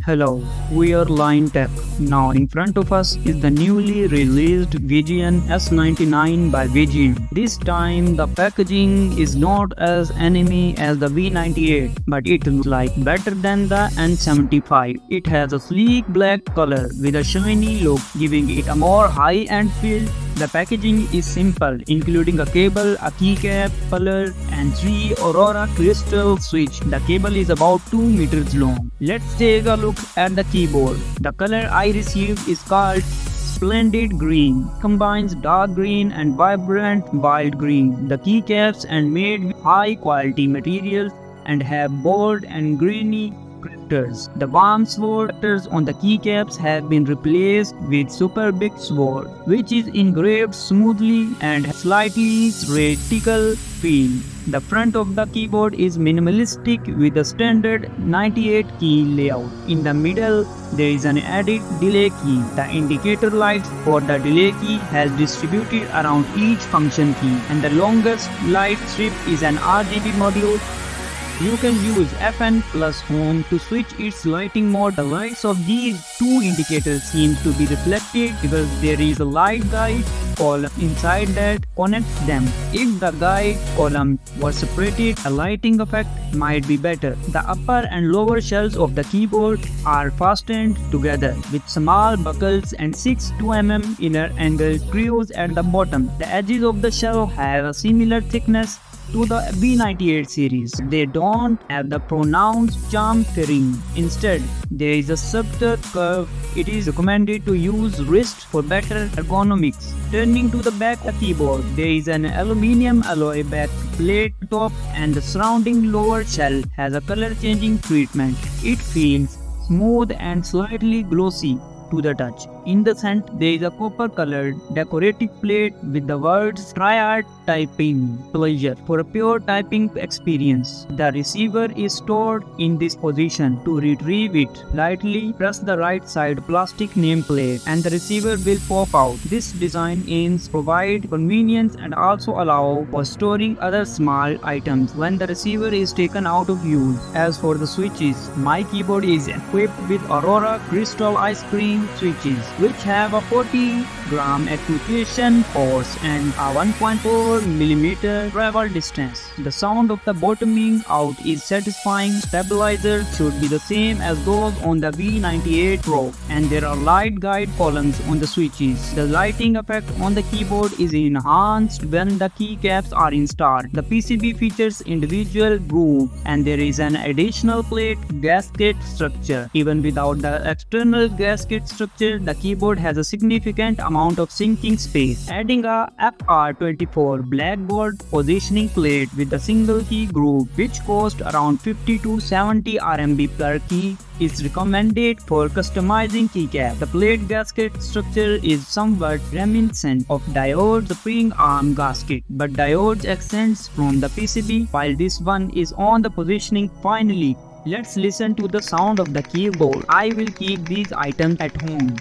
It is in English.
Hello, we are Line Tech. Now in front of us is the newly released VGN S99 by VGN. This time the packaging is not as enemy as the V98, but it looks like better than the N75. It has a sleek black color with a shiny look, giving it a more high-end feel. The packaging is simple, including a cable, a keycap, color, and 3 Aurora crystal switch. The cable is about 2 meters long. Let's take a look at the keyboard. The color I received is called Splendid Green, combines dark green and vibrant wild green. The keycaps are made with high quality materials and have bold and greeny characters. The warm sword characters on the keycaps have been replaced with super big sword, which is engraved smoothly and has slightly radical feel. The front of the keyboard is minimalistic with a standard 98 key layout. In the middle, there is an added delay key. The indicator light for the delay key has distributed around each function key, and the longest light strip is an RGB module. You can use FN plus home to switch its lighting mode. The lights of these two indicators seem to be reflected because there is a light guide column inside that connects them. If the guide column was separated, a lighting effect might be better. The upper and lower shells of the keyboard are fastened together with small buckles and 6 2mm inner angle screws at the bottom. The edges of the shell have a similar thickness to the V98 series. They don't have the pronounced chamfering. Instead, there is a subtle curve. It is recommended to use wrist for better ergonomics. Turning to the back of the keyboard, there is an aluminium alloy back plate top, and the surrounding lower shell has a color changing treatment. It feels smooth and slightly glossy to the touch. In the center, there is a copper colored decorative plate with the words Triad Typing Pleasure for a pure typing experience. The receiver is stored in this position. To retrieve it, lightly press the right side plastic nameplate and the receiver will pop out. This design aims to provide convenience and also allow for storing other small items when the receiver is taken out of use. As for the switches, my keyboard is equipped with Aurora crystal ice cream switches, which have a 40-gram application force and a 1.4mm travel distance. The sound of the bottoming out is satisfying. Stabilizers should be the same as those on the V98 Pro, and there are light guide columns on the switches. The lighting effect on the keyboard is enhanced when the keycaps are installed. The PCB features individual grooves, and there is an additional plate gasket structure. Even without the external gasket structure, the keyboard has a significant amount of sinking space. Adding a FR24 blackboard positioning plate with a single key groove, which costs around 50 to 70 RMB per key, is recommended for customizing keycap. The plate gasket structure is somewhat reminiscent of diode's spring arm gasket, but diodes extends from the PCB while this one is on the positioning. Finally, let's listen to the sound of the keyboard. I will keep these items at home.